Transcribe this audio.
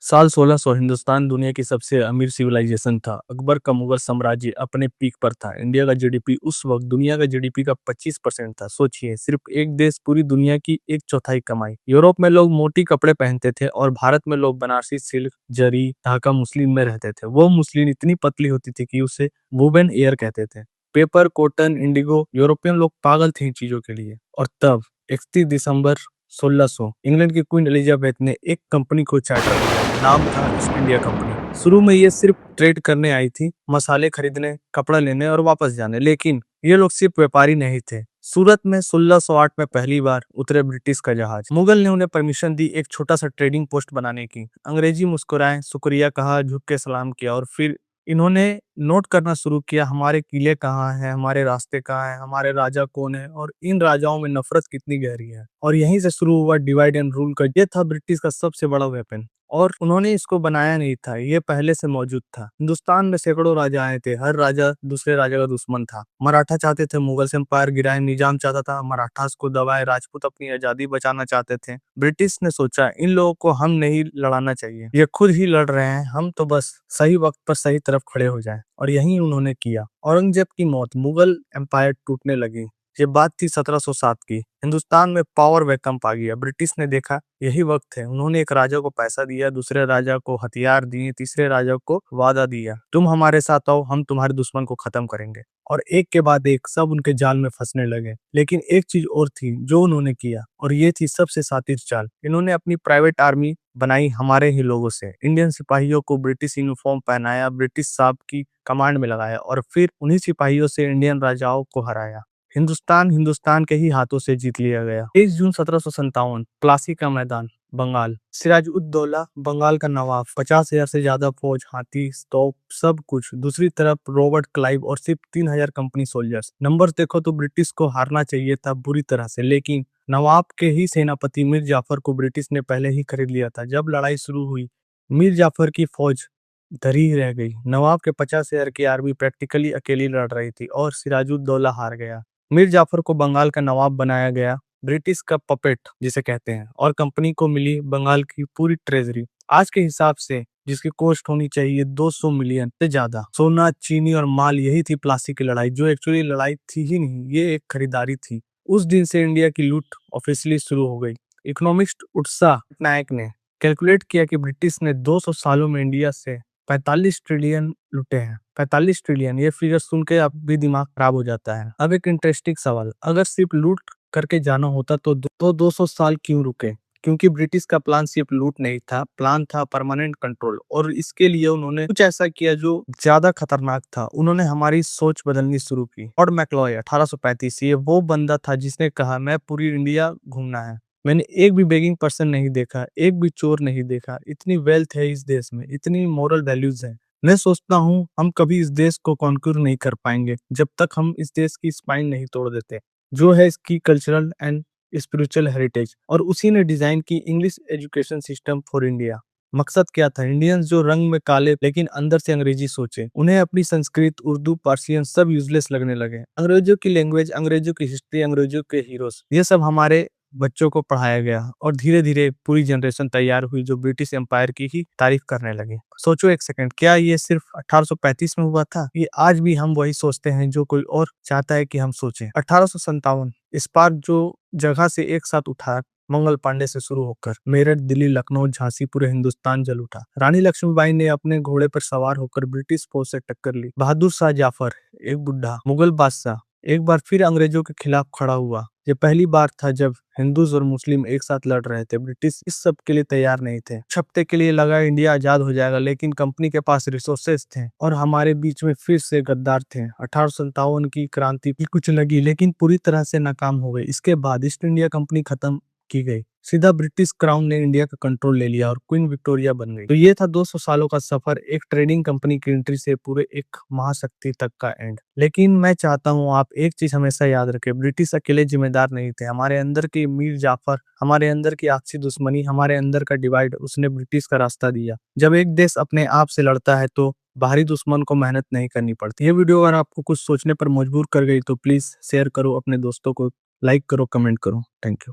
साल 1600 हिंदुस्तान दुनिया की सबसे अमीर सिविलाइजेशन था। अकबर का मुगल साम्राज्य अपने पीक पर था। इंडिया का जीडीपी उस वक्त दुनिया का जीडीपी का 25% था। सोचिए, सिर्फ एक देश पूरी दुनिया की एक चौथाई कमाई। यूरोप में लोग मोटी कपड़े पहनते थे और भारत में लोग बनारसी सिल्क, जरी, ढाका मुस्लिम में रहते थे। वो मुस्लिम इतनी पतली होती थी कि उसे वुमेन एयर कहते थे। पेपर, कॉटन, इंडिगो, यूरोपियन लोग पागल थे इन चीजों के लिए। और तब 31 दिसंबर 1600 इंग्लैंड की क्वीन एलिजाबेथ ने एक कंपनी को चार्टर किया। नाम था ईस्ट इंडिया कंपनी। शुरू में ये सिर्फ ट्रेड करने आई थी, मसाले खरीदने, कपड़ा लेने और वापस जाने। लेकिन ये लोग सिर्फ व्यापारी नहीं थे। सूरत में 1608 में पहली बार उतरे ब्रिटिश का जहाज। मुगल ने उन्हें परमिशन दी एक छोटा सा ट्रेडिंग पोस्ट बनाने की। अंग्रेजी मुस्कुराए, शुक्रिया कहा, झुक के सलाम किया और फिर इन्होंने नोट करना शुरू किया, हमारे किले कहाँ हैं, हमारे रास्ते कहाँ हैं, हमारे राजा कौन है और इन राजाओं में नफरत कितनी गहरी है। और यहीं से शुरू हुआ डिवाइड एंड रूल का। ये था ब्रिटिश का सबसे बड़ा वेपन। और उन्होंने इसको बनाया नहीं था, ये पहले से मौजूद था। हिंदुस्तान में सैकड़ों राजा आए थे, हर राजा दूसरे राजा का दुश्मन था। मराठा चाहते थे मुगल से एम्पायर गिराए, निजाम चाहता था मराठास को दबाए, राजपूत अपनी आजादी बचाना चाहते थे। ब्रिटिश ने सोचा इन लोगों को हम नहीं लड़ाना चाहिए, ये खुद ही लड़ रहे हैं, हम तो बस सही वक्त पर सही तरफ खड़े हो जाएं। और यही उन्होंने किया। औरंगजेब की मौत, मुगल एम्पायर टूटने लगी। ये बात थी 1707 की। हिंदुस्तान में पावर वैकम्प आ गया। ब्रिटिश ने देखा यही वक्त है। उन्होंने एक राजा को पैसा दिया, दूसरे राजा को हथियार दिए, तीसरे राजा को वादा दिया, तुम हमारे साथ आओ, हम तुम्हारे दुश्मन को खत्म करेंगे। और एक के बाद एक सब उनके जाल में फंसने लगे। लेकिन एक चीज और थी जो उन्होंने किया, और ये थी सबसे सातिर चाल। इन्होंने अपनी प्राइवेट आर्मी बनाई हमारे ही लोगों से। इंडियन सिपाहियों को ब्रिटिश यूनिफॉर्म पहनाया, ब्रिटिश साहब की कमांड में लगाया और फिर उन्हीं सिपाहियों से इंडियन राजाओं को हराया। हिंदुस्तान के ही हाथों से जीत लिया गया। 23 जून 1757 प्लासी का मैदान, बंगाल। सिराजुद्दौला बंगाल का नवाब, 50,000 से ज्यादा फौज, हाथी, तोप, सब कुछ। दूसरी तरफ रॉबर्ट क्लाइव और सिर्फ 3,000 कंपनी सोल्जर्स। नंबर देखो तो ब्रिटिश को हारना चाहिए था बुरी तरह से, लेकिन नवाब के ही सेनापति मीर जाफर को ब्रिटिश ने पहले ही खरीद लिया था। जब लड़ाई शुरू हुई, मीर जाफर की फौज धरी ही रह गई। नवाब के 50,000 की आर्मी प्रैक्टिकली अकेली लड़ रही थी और सिराजुद्दौला हार गया। मीर जाफर को बंगाल का नवाब बनाया गया, ब्रिटिश का पपेट जिसे कहते हैं, और कंपनी को मिली बंगाल की पूरी ट्रेजरी। आज के हिसाब से जिसकी कॉस्ट होनी चाहिए 200 मिलियन से ज्यादा। सोना, चीनी और माल, यही थी प्लासी की लड़ाई, जो एक्चुअली लड़ाई थी ही नहीं, ये एक खरीदारी थी। उस दिन से इंडिया की लूट ऑफिशियली शुरू हो गई। इकोनॉमिस्ट उत्साह नायक ने कैलकुलेट किया कि ब्रिटिश ने 200 सालों में इंडिया से 45 ट्रिलियन लुटे हैं। 45 ट्रिलियन, ये फिगर सुन के अब भी दिमाग खराब हो जाता है। अब एक इंटरेस्टिंग सवाल, अगर सिर्फ लूट करके जाना होता तो 200 साल क्यों रुके? क्योंकि ब्रिटिश का प्लान सिर्फ लूट नहीं था, प्लान था परमानेंट कंट्रोल। और इसके लिए उन्होंने कुछ ऐसा किया जो ज्यादा खतरनाक था। उन्होंने हमारी सोच बदलनी शुरू की। लॉर्ड मैक्लॉय 1835, ये वो बंदा था जिसने कहा मैं पूरी इंडिया घूमना है, मैंने एक भी बेगिंग पर्सन नहीं देखा, एक भी चोर नहीं देखा। इतनी वेल्थ है इस देश में, इतनी मोरल वैल्यूज है। मैं सोचता हूँ हम कभी इस देश को कॉन्क्यूर नहीं कर पाएंगे जब तक हम इस देश की स्पाइन नहीं तोड़ देते, जो है इसकी कल्चरल एंड स्पिरिचुअल हेरिटेज। और उसी ने डिजाइन की English education system for India. मकसद क्या था? इंडियंस जो रंग में काले लेकिन अंदर से अंग्रेजी सोचे, उन्हें अपनी संस्कृत, उर्दू, पार्सियन सब यूजलेस लगने लगे। अंग्रेजों की लैंग्वेज, अंग्रेजों की हिस्ट्री, अंग्रेजों के हीरोज, ये सब हमारे बच्चों को पढ़ाया गया और धीरे धीरे पूरी जनरेशन तैयार हुई जो ब्रिटिश एम्पायर की ही तारीफ करने लगे। सोचो एक सेकंड, क्या ये सिर्फ 1835 में हुआ था? ये आज भी हम वही सोचते हैं जो कोई और चाहता है कि हम सोचें। 1857 स्पार्क जो जगह से एक साथ उठा, मंगल पांडे से शुरू होकर मेरठ, दिल्ली, लखनऊ, झांसी, पूरे हिंदुस्तान जल उठा। रानी लक्ष्मीबाई ने अपने घोड़े पर सवार होकर ब्रिटिश फौज से टक्कर ली। बहादुर शाह जाफर, एक बुढ़ा मुगल बादशाह, एक बार फिर अंग्रेजों के खिलाफ खड़ा हुआ। ये पहली बार था जब हिंदूज और मुस्लिम एक साथ लड़ रहे थे। ब्रिटिश इस सब के लिए तैयार नहीं थे। कुछ हफ्ते के लिए लगा इंडिया आजाद हो जाएगा, लेकिन कंपनी के पास रिसोर्सेस थे और हमारे बीच में फिर से गद्दार थे। 1857 की क्रांति भी कुछ लगी लेकिन पूरी तरह से नाकाम हो गई। इसके बाद ईस्ट इंडिया कंपनी खत्म की गई, सीधा ब्रिटिश क्राउन ने इंडिया का कंट्रोल ले लिया और क्वीन विक्टोरिया बन गई। तो ये था 200 सालों का सफर, एक ट्रेडिंग कंपनी की एंट्री से पूरे एक महाशक्ति तक का एंड। लेकिन मैं चाहता हूँ आप एक चीज हमेशा याद रखें, ब्रिटिश अकेले जिम्मेदार नहीं थे। हमारे अंदर की मीर जाफर, हमारे अंदर की आपसी दुश्मनी, हमारे अंदर का डिवाइड, उसने ब्रिटिश का रास्ता दिया। जब एक देश अपने आप से लड़ता है तो बाहरी दुश्मन को मेहनत नहीं करनी पड़ती। ये वीडियो अगर आपको कुछ सोचने पर मजबूर कर गई तो प्लीज शेयर करो अपने दोस्तों को, लाइक करो, कमेंट करो। Thank you.